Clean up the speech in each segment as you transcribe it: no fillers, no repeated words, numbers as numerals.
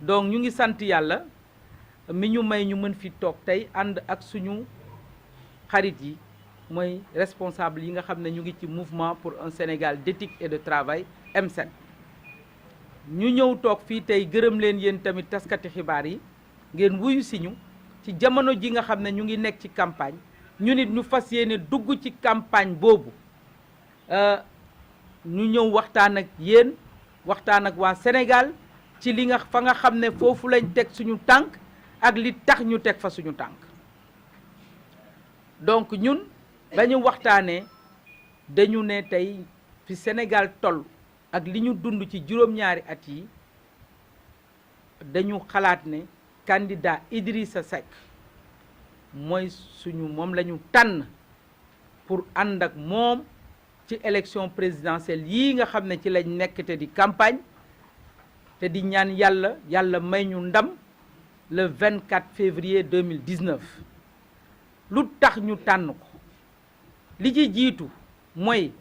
donc ñu ngi sant yàlla mi ñu may ñu mën fi toog tey ànd ak suñu xarit yi mooy responsable yi nga xam ne ñu ngi ci mouvement pour un Sénégal d'éthique et de travail M7 ñu ñëw toog fii tey gërëm leen yéen tamit taskati xibaar yi ngeen wuyu si ñu ci jamono ji nga xam ne ñu ngi nekk ci campagne ñu nit ñu fas yéene dugg ci campagne boobu ñu ñëw waxtaan ak yéen waxtaan ak waa Sénégal ci li nga fa nga xam ne foofu lañ teg suñu tànk ak li tax ñu teg fa suñu tànk donc ñun dañu waxtaanee dañu ne tey fi Sénégal toll ak li ñu dund ci juróom-ñaari at yi dañu xalaat ne candidat Idrissa Seck mooy suñu moom la ñu tànn pour ànd ak moom ci élection présidentielle yii nga xam ne ci lañ nekk te di campagne te di ñaan yàlla may ñu ndam le 24 février 2019 lu tax ñu tànn ko li ci jiitu mooy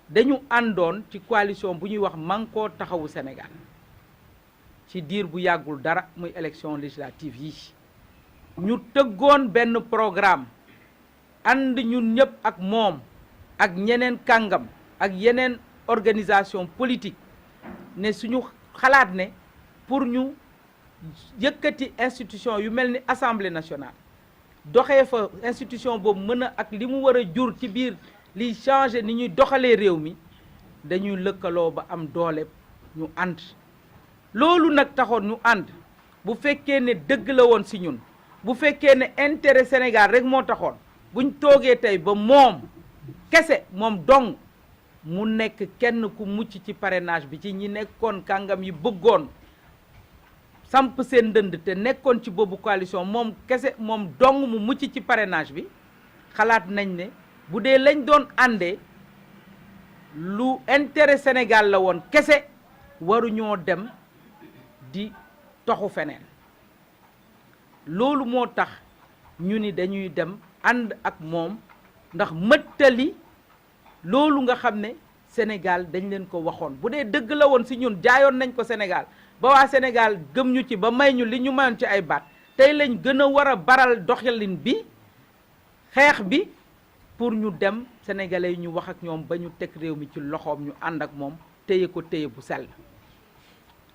dañu àndoon ci coalition bu ñuy wax Manko Taxawu Sénégal ci diir bu yàggul dara muy élection législative yi ñu tëggoon benn programme ànd ñun ñëpp ak moom ak ñeneen kàngam ak yeneen organisation politique ne suñu xalaat ne pour ñu yëkkati institution yu mel ni assemblée nationale doxee fa institution boobu mën a ak li mu war a jur ci biir liy changer ni ñuy doxalee réew mi dañuy lëkkaloo ba am doole ñu ànd loolu nag taxoon ñu ànd bu fekkee ne dëgg la woon ci ñun bu fekkee ne intérêt Sénégal rek moo taxoon buñ toogee tey ba moom kese moom dong mu nekk kenn ku mucc ci parrainage bi ci ñi nekkoon kàngam yi bëggoon samp seen ndënd te nekkoon ci boobu coalition moom kese moom dong mu mucc ci parrainage bi xalaat nañ ne bu dee lañ doon àndee lu intérêt Sénégal la woon kese waruñoo dem di toxu feneen loolu moo tax ñu ni dañuy dem ànd ak moom ndax mëttali loolu nga xam ne Sénégal dañ leen ko waxoon bu dee dëgg la woon ci ñun jaayoon nañ ko Sénégal ba waa Sénégal gëm ñu ci ba may ñu li ñu mayoon ci ay baat tey lañ gën a war a baral doxalin bi xeex bi pour ñu dem sénégalais yi ñu wax ak ñoom ba ñu teg réew mi ci loxoom ñu ànd ak moom téye ko téye bu sell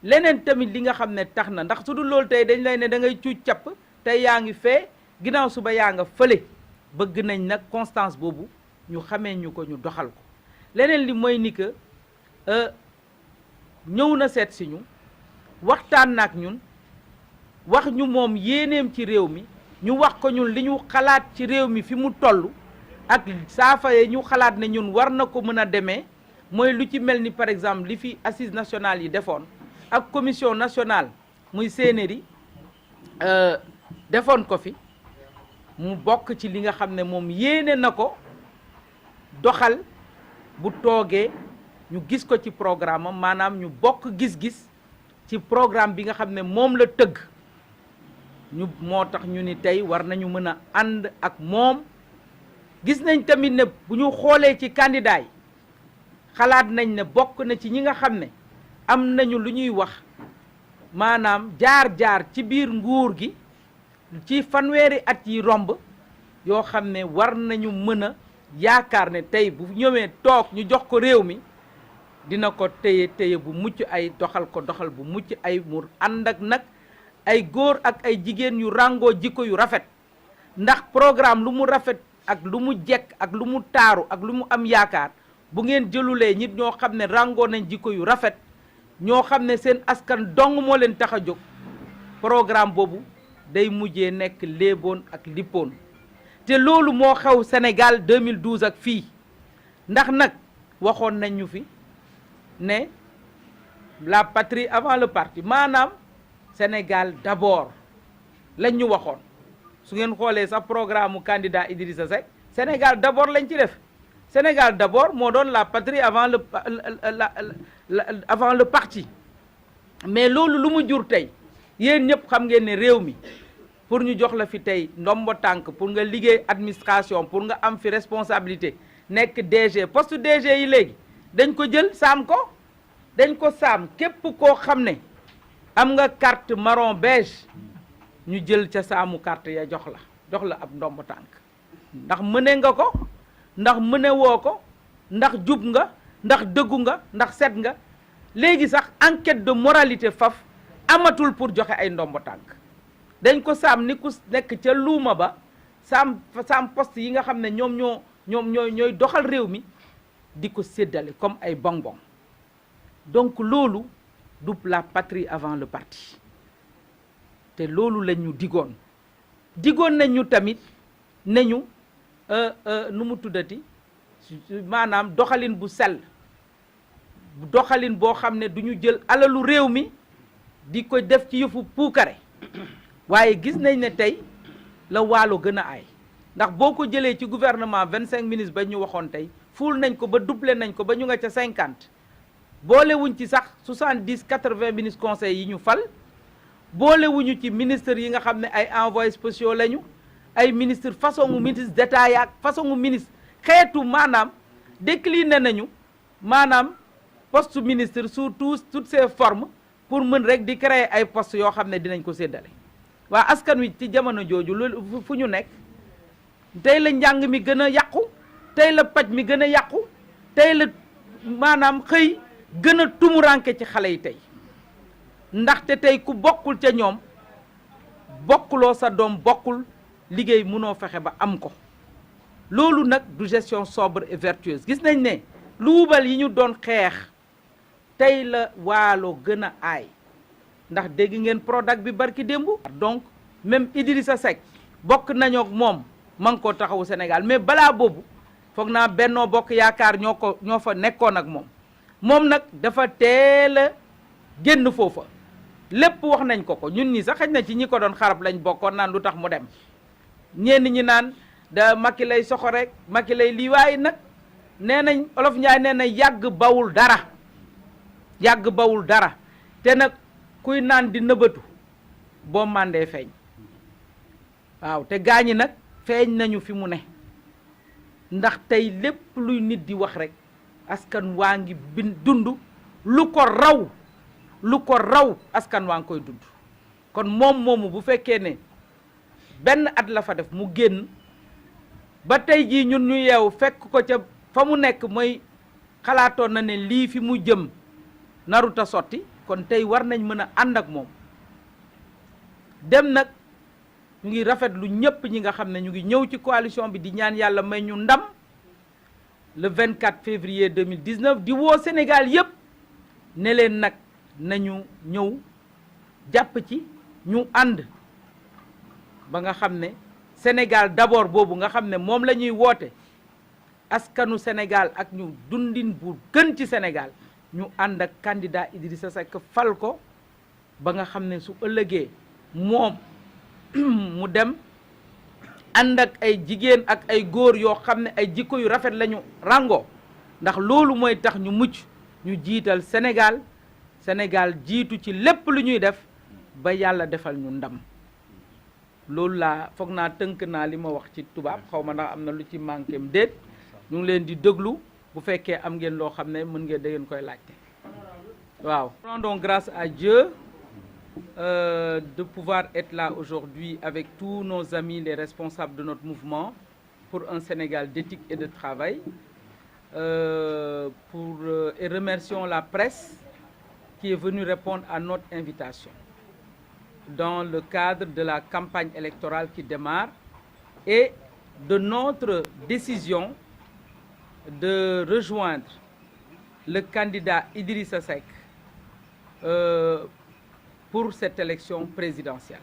leneen tamit li nga xam ne tax na ndax su dul loolu tey dañ lay ne da ngay cuuc capp tey yaa ngi fee ginnaaw suba yaa nga fële bëgg nañ nag constance boobu ñu xamee ñu ko ñu doxal ko leneen li mooy ni que ñëw na seet si ñu waxtaan na ak ñun wax ñu moom yéeneem ci réew mi ñu wax ko ñun li ñu xalaat ci réew mi fi mu toll ak saafaye ñu xalaat ne ñun war na ko mën a demee mooy lu ci mel ni par exemple li fi assises nationales yi defoon ak commission nationale muy CNRI defoon ko fi mu bokk ci li nga xam ne moom yéene na ko doxal bu toogee ñu gis ko ci programme am maanaam ñu bokk gis-gis ci programme bi nga xam ne moom la tëgg ñu moo tax ñu ni tey war nañu mën a ànd ak moom gis nañ tamit ne bu ñu xoolee ci candidat yi xalaat nañ ne bokk na ci ñi nga xam ne am nañu lu ñuy wax maanaam jaar-jaar ci biir nguur gi ci fanweeri at yi romb yoo xam ne war nañu mën a yaakaar ne tey bu ñëwee toog ñu jox ko réew mi dina ko téye bu mucc ay doxal ko doxal bu mucc ay mu ànd ak nag ay góor ak ay jigéen yu ràngoo jikko yu rafet ndax programme lu mu rafet ak lu mu jekk ak lu mu taaru ak lu mu am yaakaar bu ngeen jëlulee nit ñoo xam ne ràngoo nañ jikko yu rafet ñoo xam ne seen askan dong moo leen tax a jóg programme boobu day mujjee nekk léeboon ak lippoon te loolu moo xew Sénégal 2012 ak fii ndax nag waxoon nañ ñu fi ne la patrie avant le parti maanaam Sénégal d'abord lañ ñu waxoon su ngeen xoolee sax programme mu candidat Idrissa Seck Sénégal d'abord lañ ci def Sénégal d'abord moo doon la patrie avant le parti mais loolu lu mu jur tey yéen ñëpp xam ngeen ne réew mi pour ñu jox la fi tey ndombo tànk pour nga liggéey administration pour nga am fi responsabilité nekk DG poste DG yi léegi dañ ko jël saam ko dañ ko saam képp koo xam ne am nga carte marron beige ñu jël ca saamu carte ya jox la ab ndomb tànk ndax mëne nga ko ndax mëne woo ko ndax jub nga ndax dëggu nga ndax set nga léegi sax enquête de moralité faf amatul pour joxe ay ndomb tànk dañ ko saam ni ku nekk ca luuma ba saam poste yi nga xam ne ñooy doxal réew mi di ko séddale comme ay bonbon donc loolu du la patrie avant le parti te loolu lañ ñu digoon nañ ñu tamit ne ñu nu mu tuddati maanaam doxalin bu sell doxalin boo xam ne du ñu jël alalu réew mi di ko def ci yëfu puukare waaye gis nañ ne tey la waalo gën a aay ndax boo ko jëlee ci gouvernement 25 ministres ba ñu waxoon tey fuul nañ ko ba doublé nañ ko ba ñu nga ca 50 boolewuñ ci sax 70 80 ministres conseils yi ñu fal boolewuñu ci ministres yi nga xam ne ay envoyés spéciaux lañu ay ministre façon ministre d'état yaak façon ministre xeetu maanaam décliné nañu maanaam poste ministre sous toutes ces formes pour mën rek di créer ay postes yoo xam ne dinañ ko séddale waa askan wi ci jamono jooju loolu fu ñu nekk tey la njàng mi gën a yàqu tey la paj mi gën a yàqu tey la maanaam xëy gën a tumuranke ci xale yi tey ndaxte tey ku bokkul ca ñoom bokkuloo sa doom bokkul liggéey mënoo fexe ba am ko loolu nag du gestion sobre et vertueuse gis nañ ne luubal yi ñu doon xeex tey la waalo gën a aay ndax dégg ngeen Prodac bi barki démb donc même Idrissa Seck bokk nañoo ak moom ma ngi ko taxawu Sénégal mais balaa boobu foog naa Benno Bokk Yaakaar ñoo fa nekkoon ak moom nag dafa teel a génn foofa lépp wax nañ ko ñun ñi sax xëy na ci ñi ko doon xarab lañ bokkoon naan lu tax mu dem ñenn ñi naan da Macky lay soxo rek Macky lay lii waaye nag nee nañ Olof Njaay nee na yàgg bawul dara te nag kuy naan di nëbatu boo màndee feeñ waaw te gaañi nag feeñ nañu fi mu ne ndax tey lépp luy nit di wax rek askan waa ngi dund lu ko raw askan waa ngi koy dund kon moom moomu bu fekkee ne benn at la fa def mu génn ba tey jii ñun ñu yeew fekk ko ca fa mu nekk mooy xalaatoon na ne lii fi mu jëm naruta sotti kon tey war nañ mën a ànd ak moom dem nag ñu ngi rafetlu ñëpp ñi nga xam ne ñu ngi ñëw ci coalition bi di ñaan yàlla may ñu ndam le 24 février 2019 di woo Sénégal yëpp ne leen nag nañu ñëw jàpp ci ñu ànd ba nga xam ne Sénégal d'abord boobu nga xam ne moom la ñuy woote askanu Sénégal ak ñu dundin bu gën ci Sénégal ñu ànd ak candidat Idrissa Seck fal ko ba nga xam ne su ëllëgee moom mu dem ànd ak ay jigéen ak ay góor yoo xam ne ay jikko yu rafet lañu rango ndax loolu mooy tax ñu mucc ñu jiital Sénégal jiitu ci lépp lu ñuy def ba yàlla defal ñu ndam loolu laa foog naa tënk naa li ma wax ci tubaab xaw ma ndax am na lu ci manqué am déet ñu ngi leen di déglu bu fekkee am ngeen loo xam ne mën ngeen da ngeen koy laajte waaw. Rendons grâce à Dieu de pouvoir être là aujourd'hui avec tous nos amis les responsables de notre mouvement pour un Sénégal d'éthique et de travail et remercions la presse qui est venue répondre à notre invitation dans le cadre de la campagne électorale qui démarre et de notre décision de rejoindre le candidat Idrissa Seck pour cette élection présidentielle.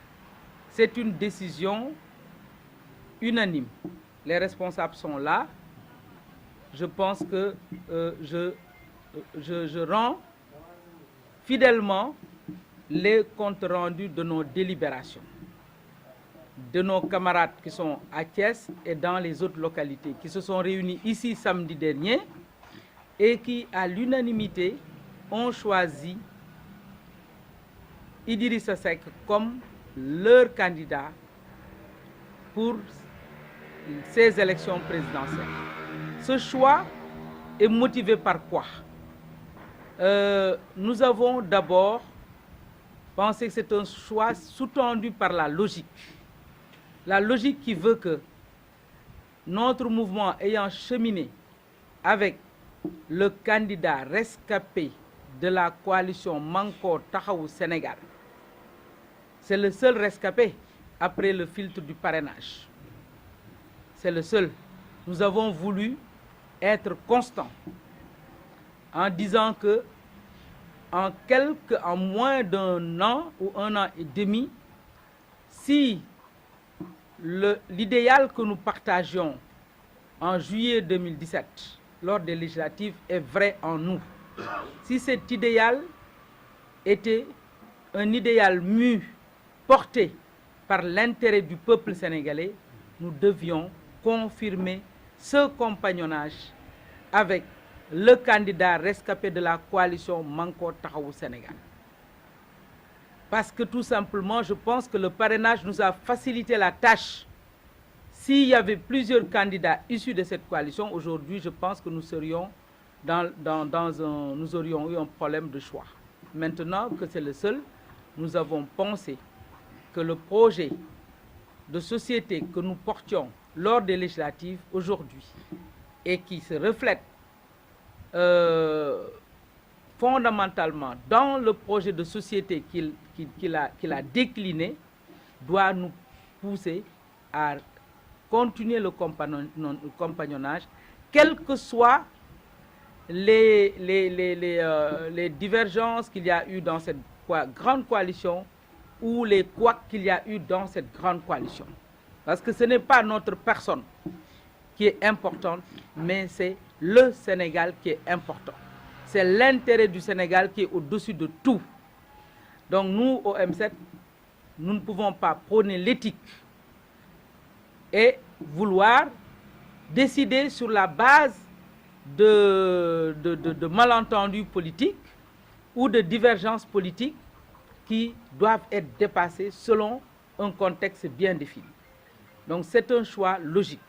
C'est une décision unanime. Les responsables sont là. Je pense que je rends fidèlement les comptes rendus de nos délibérations, de nos camarades qui sont à Thiès et dans les autres localités, qui se sont réunis ici samedi dernier et qui, à l'unanimité, ont choisi Idrissa Seck comme leur candidat pour ces élections présidentielles. Ce choix est motivé par quoi? Nous avons d'abord penser que c'est un choix sous-tendu par la logique. La logique qui veut que notre mouvement ayant cheminé avec le candidat rescapé de la coalition Manko Taxawu Sénégal, c'est le seul rescapé après le filtre du parrainage. C'est le seul. Nous avons voulu être constants en disant que en moins d'un an ou un an et demi, si l'idéal que nous partagions en juillet 2017 lors des législatives est vrai en nous, si cet idéal était un idéal mu, porté par l'intérêt du peuple sénégalais, nous devions confirmer ce compagnonnage avec le candidat rescapé de la coalition Manko Taxawu Sénégal. Parce que tout simplement, je pense que le parrainage nous a facilité la tâche. S'il y avait plusieurs candidats issus de cette coalition, aujourd'hui, je pense que nous serions nous aurions eu un problème de choix. Maintenant que c'est le seul, nous avons pensé que le projet de société que nous portions lors des législatives aujourd'hui et qui se reflète fondamentalement dans le projet de société qu'il a décliné, doit nous pousser à continuer le compagnonnage, quelles que soient les divergences qu'il y a eu dans cette grande coalition ou les couacs qu'il y a eu dans cette grande coalition. Parce que ce n'est pas notre personne qui est importante, mais c'est le Sénégal qui est important. C'est l'intérêt du Sénégal qui est au-dessus de tout. Donc nous, au M7, nous ne pouvons pas prôner l'éthique et vouloir décider sur la base de malentendus politiques ou de divergences politiques qui doivent être dépassées selon un contexte bien défini. Donc c'est un choix logique.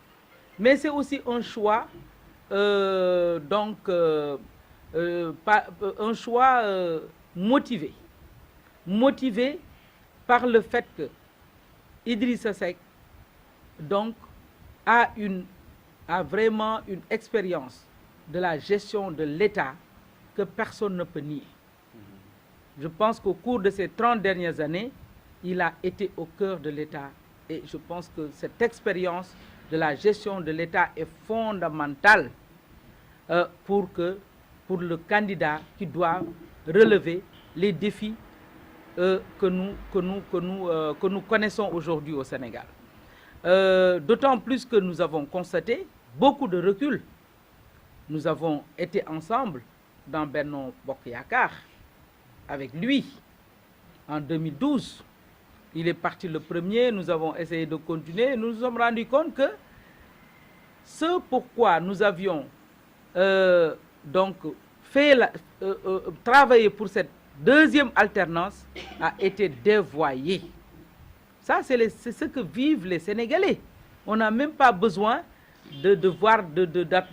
Mais c'est aussi un choix, un choix motivé. Motivé par le fait que Idrissa Seck donc, a vraiment une expérience de la gestion de l'État que personne ne peut nier. Je pense qu'au cours de ces 30 dernières années, il a été au cœur de l'État. Et je pense que cette expérience de la gestion de l'État est fondamentale pour le candidat qui doit relever les défis que nous connaissons aujourd'hui au Sénégal. D'autant plus que nous avons constaté beaucoup de recul. Nous avons été ensemble dans Benno Bokk Yakaar avec lui en 2012. Il est parti le premier, nous avons essayé de continuer. Nous nous sommes rendus compte que ce pourquoi nous avions travaillé pour cette deuxième alternance a été dévoyé. Ça, c'est ce que vivent les Sénégalais. On n'a même pas besoin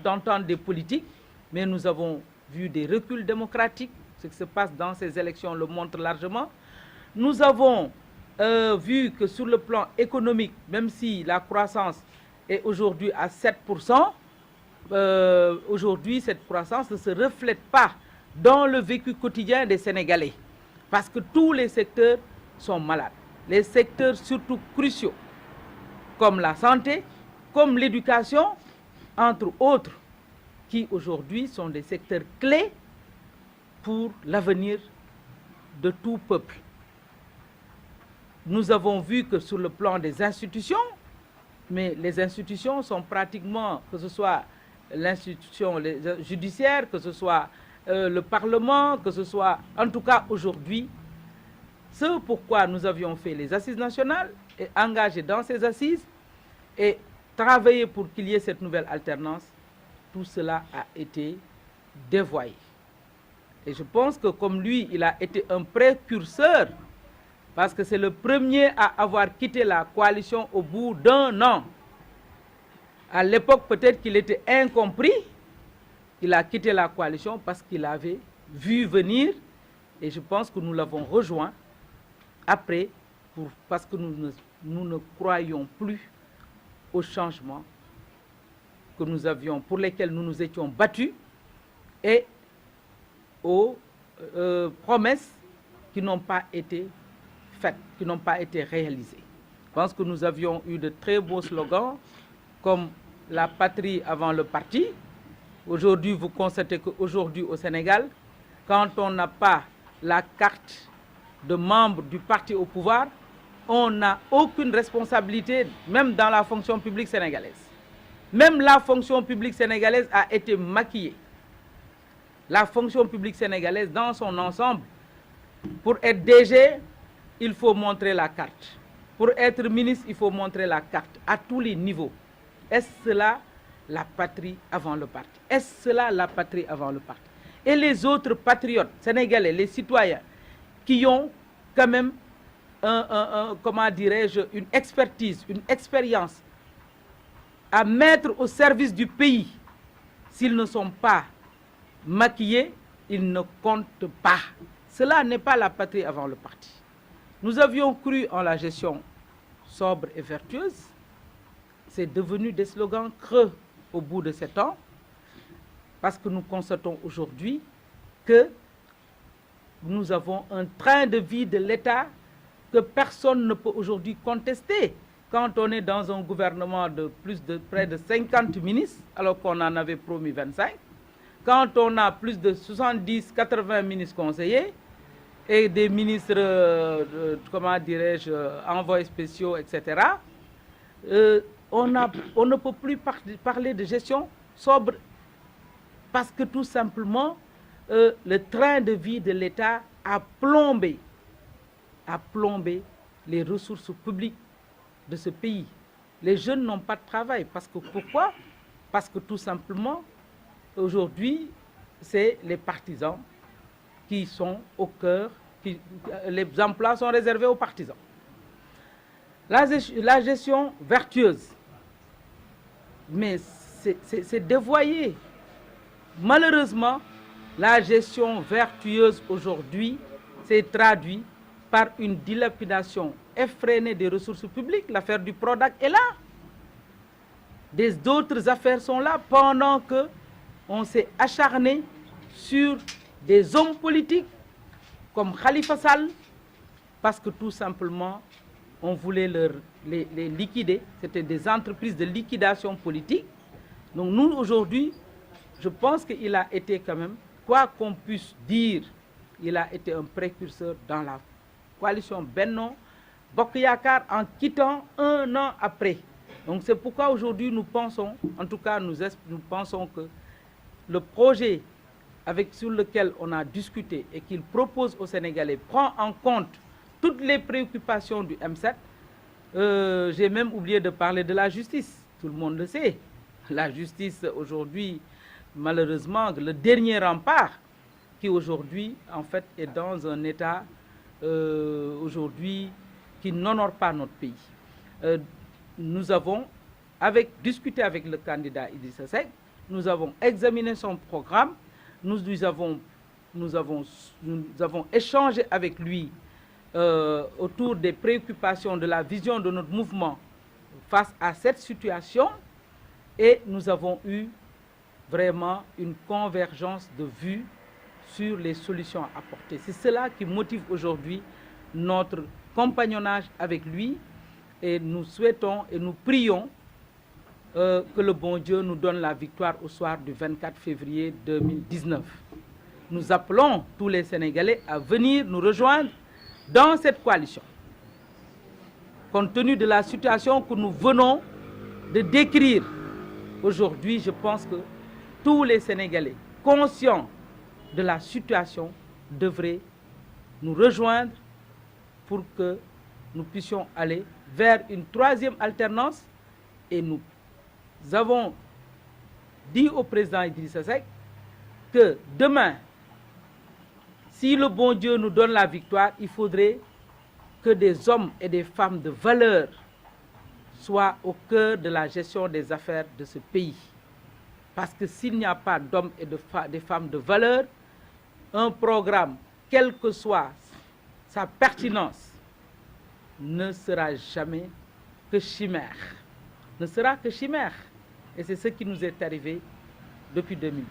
d'entendre des politiques, mais nous avons vu des reculs démocratiques. Ce qui se passe dans ces élections le montre largement. Nous avons vu que sur le plan économique, même si la croissance est aujourd'hui à 7%, aujourd'hui, cette croissance ne se reflète pas dans le vécu quotidien des Sénégalais. Parce que tous les secteurs sont malades. Les secteurs surtout cruciaux, comme la santé, comme l'éducation, entre autres, qui aujourd'hui sont des secteurs clés pour l'avenir de tout peuple. Nous avons vu que sur le plan des institutions, mais les institutions sont pratiquement, que ce soit l'institution judiciaire, que ce soit le Parlement, que ce soit, en tout cas aujourd'hui, ce pourquoi nous avions fait les assises nationales et engagé dans ces assises et travaillé pour qu'il y ait cette nouvelle alternance, tout cela a été dévoyé. Et je pense que comme lui, il a été un précurseur, parce que c'est le premier à avoir quitté la coalition au bout d'un an. À l'époque, peut-être qu'il était incompris. Il a quitté la coalition parce qu'il avait vu venir, et je pense que nous l'avons rejoint après, parce que nous ne croyons plus au changement que nous avions, pour lesquels nous nous étions battus, et aux promesses qui n'ont pas été faites, qui n'ont pas été réalisées. Je pense que nous avions eu de très beaux slogans, comme la patrie avant le parti. Aujourd'hui, vous constatez qu'aujourd'hui au Sénégal, quand on n'a pas la carte de membre du parti au pouvoir, on n'a aucune responsabilité, même dans la fonction publique sénégalaise. Même la fonction publique sénégalaise a été maquillée. La fonction publique sénégalaise dans son ensemble, pour être DG, il faut montrer la carte. Pour être ministre, il faut montrer la carte à tous les niveaux. Est-ce cela la patrie avant le parti? Est-ce cela la patrie avant le parti? Et les autres patriotes sénégalais, les citoyens, qui ont quand même, comment dirais-je, une expertise, une expérience à mettre au service du pays, s'ils ne sont pas maquillés, ils ne comptent pas. Cela n'est pas la patrie avant le parti. Nous avions cru en la gestion sobre et vertueuse. C'est devenu des slogans creux au bout de 7 ans, parce que nous constatons aujourd'hui que nous avons un train de vie de l'État que personne ne peut aujourd'hui contester. Quand on est dans un gouvernement de près de 50 ministres, alors qu'on en avait promis 25, quand on a plus de 70-80 ministres conseillers et des ministres, comment dirais-je, envoyés spéciaux, etc., on ne peut plus parler de gestion sobre, parce que tout simplement, le train de vie de l'État a plombé les ressources publiques de ce pays. Les jeunes n'ont pas de travail. Pourquoi? Parce que tout simplement, aujourd'hui, c'est les partisans qui sont au cœur, les emplois sont réservés aux partisans. La gestion vertueuse, mais c'est dévoyé. Malheureusement, la gestion vertueuse aujourd'hui s'est traduite par une dilapidation effrénée des ressources publiques. L'affaire du Prodac est là. D'autres affaires sont là, pendant qu'on s'est acharné sur des hommes politiques comme Khalifa Sall, parce que tout simplement, on voulait les liquider. C'était des entreprises de liquidation politique. Donc nous, aujourd'hui, je pense qu'il a été quand même, quoi qu'on puisse dire, il a été un précurseur dans la coalition Benno Bokk Yakaar, en quittant 1 an après. Donc c'est pourquoi aujourd'hui nous pensons, en tout cas nous pensons que le projet sur lequel on a discuté et qu'il propose aux Sénégalais prend en compte toutes les préoccupations du M7. J'ai même oublié de parler de la justice, tout le monde le sait. La justice aujourd'hui, malheureusement, le dernier rempart qui aujourd'hui en fait est dans un état aujourd'hui qui n'honore pas notre pays. Nous avons discuté avec le candidat Idrissa Seck, nous avons examiné son programme, nous avons échangé avec lui autour des préoccupations, de la vision de notre mouvement face à cette situation, et nous avons eu vraiment une convergence de vues sur les solutions à apporter. C'est cela qui motive aujourd'hui notre compagnonnage avec lui, et nous souhaitons et nous prions que le bon Dieu nous donne la victoire au soir du 24 février 2019. Nous appelons tous les Sénégalais à venir nous rejoindre dans cette coalition. Compte tenu de la situation que nous venons de décrire aujourd'hui, je pense que tous les Sénégalais conscients de la situation devraient nous rejoindre pour que nous puissions aller vers une 3e alternance. Et nous avons dit au président Idrissa Seck que demain, si le bon Dieu nous donne la victoire, il faudrait que des hommes et des femmes de valeur soient au cœur de la gestion des affaires de ce pays. Parce que s'il n'y a pas d'hommes et de femmes de valeur, un programme, quelle que soit sa pertinence, ne sera jamais que chimère, ne sera que chimère. Et c'est ce qui nous est arrivé depuis 2012.